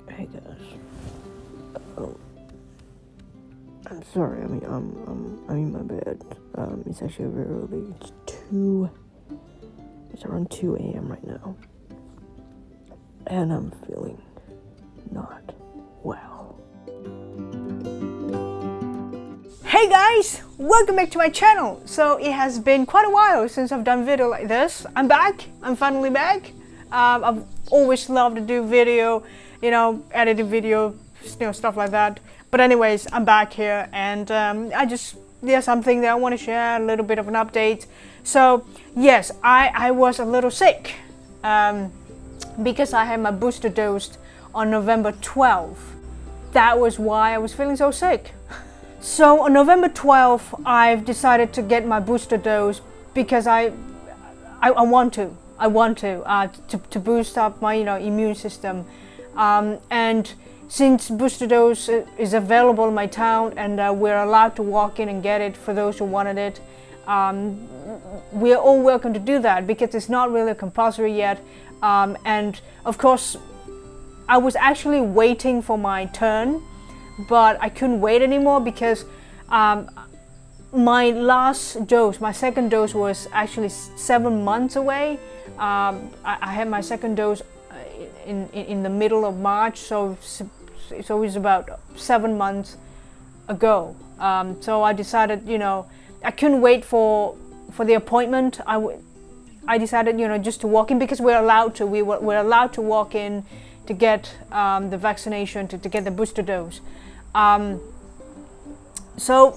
Hey guys. I'm sorry. I'm in my bed. It's actually very early. It's around 2 a.m. right now, and I'm feeling not well. Hey guys, welcome back to my channel. So it has been quite a while since I've done video like this. I'm back. I'm finally back. I've always loved to do video, editing video, stuff like that. But anyways, I'm back here, and there's something that I want to share, a little bit of an update. So yes, I was a little sick because I had my booster dose on November 12th. That was why I was feeling so sick. So on November 12th, I've decided to get my booster dose because I want to boost up my immune system, and since booster dose is available in my town and we're allowed to walk in and get it for those who wanted it, we're all welcome to do that because it's not really compulsory yet, and of course I was actually waiting for my turn, but I couldn't wait anymore because my last dose, my second dose, was actually 7 months away. I had my second dose in the middle of March, so it was about 7 months ago. So I decided, I couldn't wait for the appointment. I decided, just to walk in because we're allowed to. We're allowed to walk in to get the vaccination, to get the booster dose. So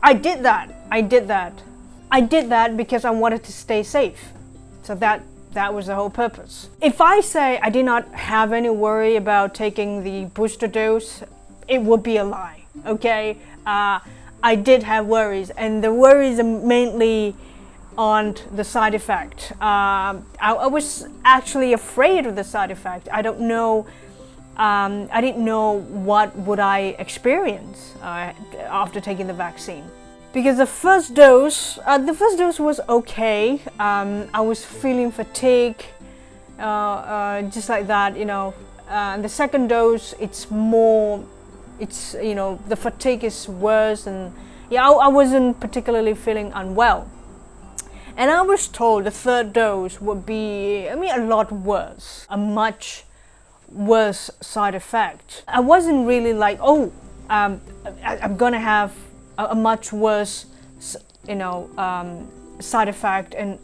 I did that. I did that because I wanted to stay safe. So that was the whole purpose. If I say I did not have any worry about taking the booster dose, it would be a lie, okay? I did have worries, and the worries are mainly on the side effect. I was actually afraid of the side effect. I don't know. I didn't know what would I experience after taking the vaccine. Because the first dose was okay. I was feeling fatigue, just like that, the second dose, the fatigue is worse, and I wasn't particularly feeling unwell. And I was told the third dose would be, a lot worse, a much worse side effect. I wasn't really like, I'm gonna have a much worse, side effect, and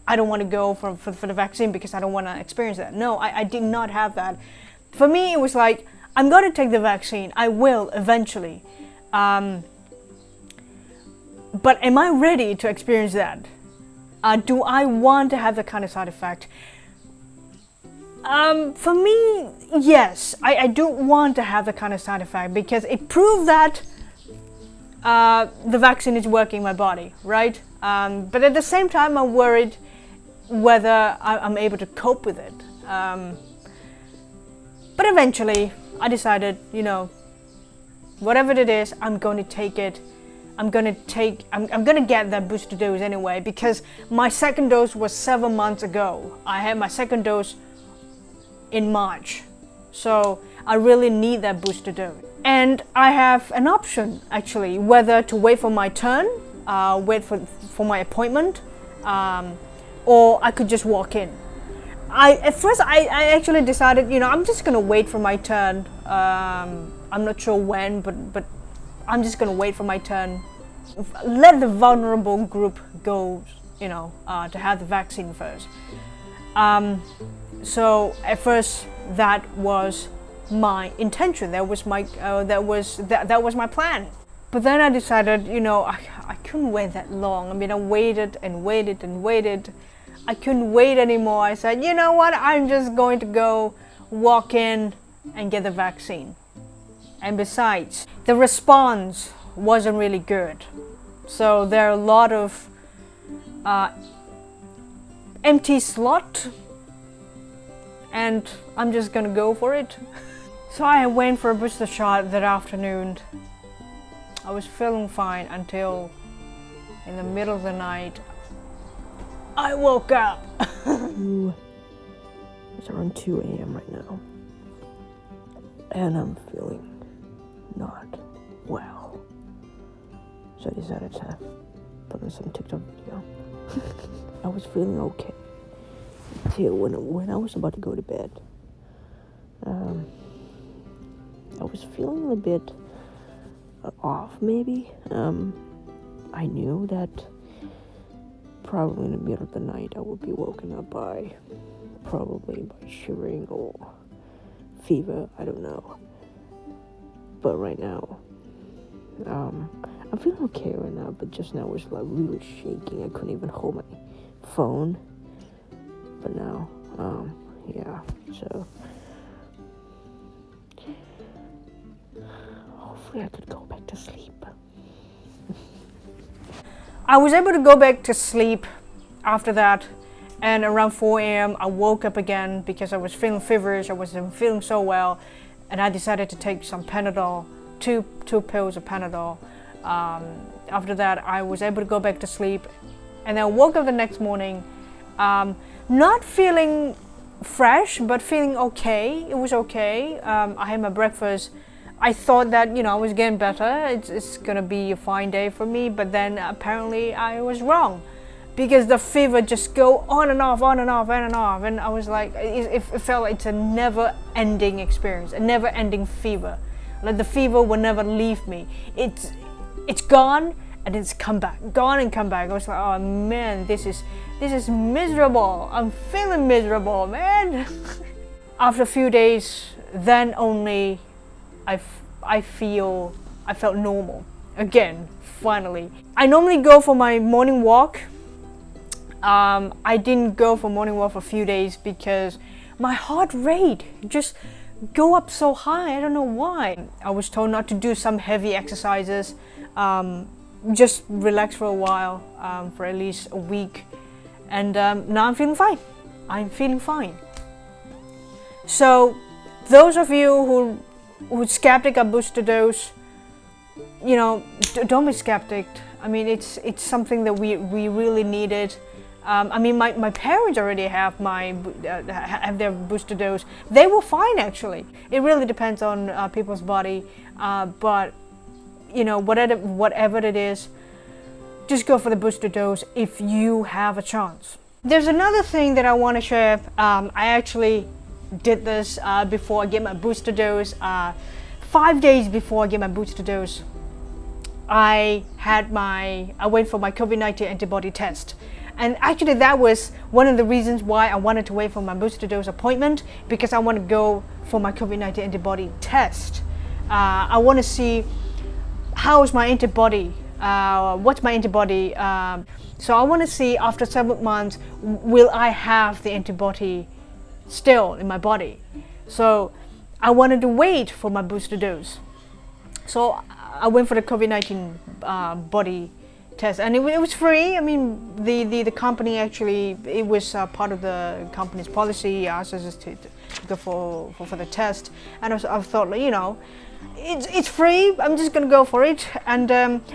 I don't want to go for the vaccine because I don't want to experience that. No, I did not have that. For me, it was like, I'm going to take the vaccine. I will eventually. But am I ready to experience that? Do I want to have that kind of side effect? For me, yes. I do want to have the kind of side effect because it proved that the vaccine is working in my body, right? But at the same time, I'm worried whether I'm able to cope with it. But eventually, I decided, whatever it is, I'm going to take it. I'm going to get that booster dose anyway because my second dose was 7 months ago. I had my second dose in March. So I really need that booster dose. And I have an option, actually, whether to wait for my turn, wait for my appointment, or I could just walk in. At first, I actually decided, I'm just going to wait for my turn. I'm not sure when, but I'm just going to wait for my turn. Let the vulnerable group go, to have the vaccine first. So at first, that was my intention. That was my plan. But then I decided, I couldn't wait that long. I waited and waited and waited. I couldn't wait anymore. I said, you know what? I'm just going to go walk in and get the vaccine. And besides, the response wasn't really good. So there are a lot of empty slot, and I'm just gonna go for it. So I went for a booster shot that afternoon. I was feeling fine until in the middle of the night I woke up. It's around 2 a.m. right now, and I'm feeling not well. So I decided to put on some TikTok video. I was feeling okay till when I was about to go to bed. I was feeling a bit off, maybe. I knew that probably in the middle of the night I would be woken up probably by shivering or fever, I don't know. But right now, I'm feeling okay right now, but just now I was like really shaking. I couldn't even hold my phone. But now, yeah, so hopefully I could go back to sleep. I was able to go back to sleep after that, and around 4 a.m. I woke up again because I was feeling feverish. I wasn't feeling so well, and I decided to take some Panadol, two pills of Panadol. After that, I was able to go back to sleep, and I woke up the next morning, not feeling fresh, but feeling okay. It was okay. I had my breakfast. I thought that, I was getting better. It's gonna be a fine day for me, but then apparently I was wrong, because the fever just go on and off, on and off, on and off, and I was like, it felt like it's a never-ending experience, a never-ending fever. Like the fever will never leave me. It's gone and it's come back, gone and come back. I was like, oh man, this is miserable. I'm feeling miserable, man. After a few days, then only I felt normal again, finally. I normally go for my morning walk. I didn't go for morning walk for a few days because my heart rate just go up so high. I don't know why. I was told not to do some heavy exercises, just relax for a while, for at least a week, and now I'm feeling fine. I'm feeling fine. So those of you who's skeptic of booster dose, don't be skeptic. I mean, it's something that we really needed. I mean, my parents already have have their booster dose. They were fine, actually. It really depends on people's body, but whatever it is, just go for the booster dose if you have a chance. There's another thing that I want to share. I actually did this before I get my booster dose. 5 days before I get my booster dose, I went for my COVID-19 antibody test. And actually that was one of the reasons why I wanted to wait for my booster dose appointment, because I want to go for my COVID-19 antibody test. I want to see how is my antibody, what's my antibody. So I want to see after 7 months, will I have the antibody still in my body? So I wanted to wait for my booster dose. So I went for the COVID-19 body test, and it was free. I mean, the company actually, it was part of the company's policy, asked us to go for the test, and I thought, it's free. I'm just gonna go for it, and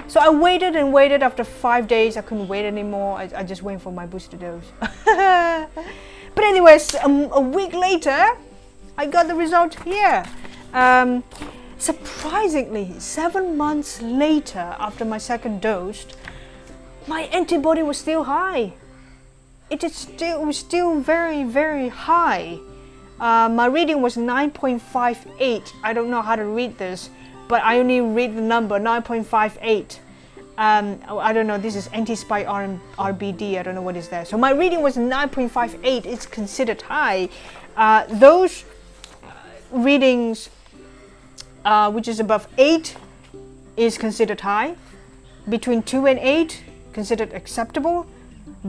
so I waited and waited. After 5 days, I couldn't wait anymore. I just went for my booster dose. But anyways, a week later, I got the result here. Surprisingly, 7 months later, after my second dose, my antibody was still high. It was still very, very high. My reading was 9.58. I don't know how to read this, but I only read the number 9.58. I don't know, this is anti-spike RBD, I don't know what is that. So my reading was 9.58, it's considered high. Those readings which is above 8 is considered high. Between 2 and 8, considered acceptable.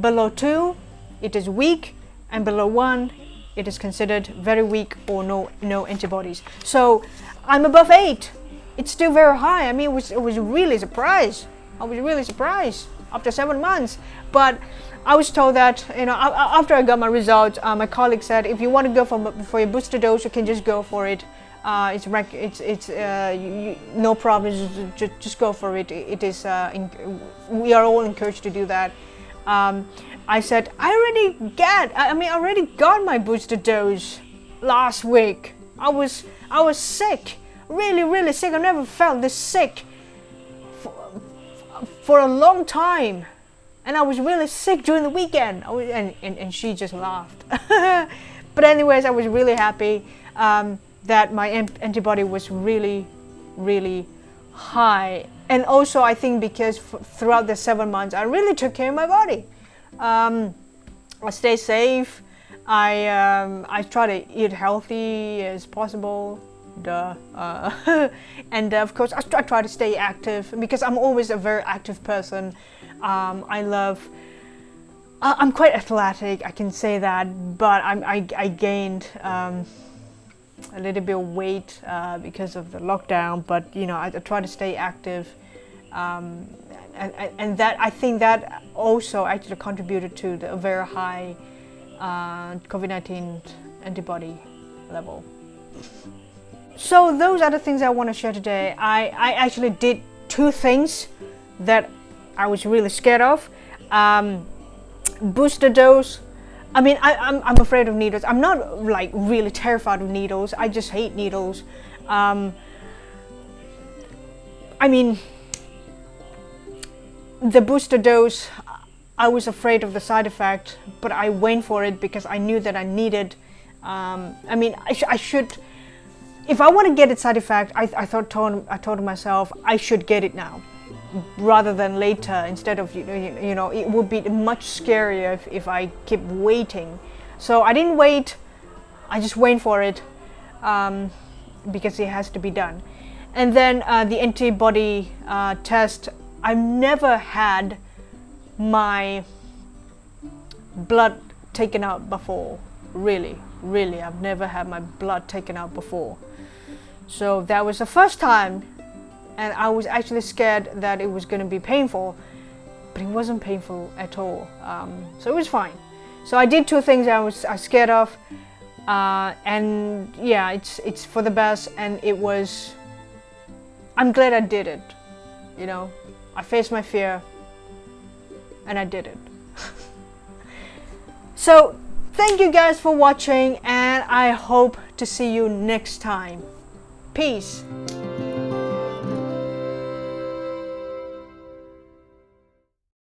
Below 2, it is weak, and below 1, it is considered very weak or no antibodies. So I'm above 8. It's still very high. I mean, it was really surprised. I was really surprised after 7 months. But I was told that, after I got my results, my colleague said, if you want to go for your booster dose, you can just go for it. No problems. Just go for it. It is. We are all encouraged to do that. I said I already got my booster dose last week. I was sick, really sick. I've never felt this sick for a long time, and I was really sick during the weekend. And she just laughed. But anyways, I was really happy that my antibody was really high. And also I think because throughout the 7 months I really took care of my body. I stay safe. I try to eat healthy as possible. And of course I try to stay active because I'm always a very active person. I'm quite athletic, I can say that, but I gained a little bit of weight because of the lockdown. But you know, I try to stay active, and that I think that also actually contributed to the very high COVID-19 antibody level. So those are the things I want to share today. I actually did 2 things that I was really scared of. Booster dose. I mean, I'm afraid of needles. I'm not like really terrified of needles. I just hate needles. I mean, the booster dose, I was afraid of the side effect, but I went for it because I knew that I needed. I mean, I should. If I want to get a side effect, I told myself I should get it now, rather than later. Instead of you know, it would be much scarier if I keep waiting. So I didn't wait. I just went for it because it has to be done. And then the antibody test. I've never had my blood taken out before. Really, I've never had my blood taken out before. So that was the first time, and I was actually scared that it was going to be painful, but it wasn't painful at all. So it was fine. So I did 2 things I was scared of, and yeah, it's for the best, and it was. I'm glad I did it. You know, I faced my fear, and I did it. So thank you guys for watching, and I hope to see you next time. Peace.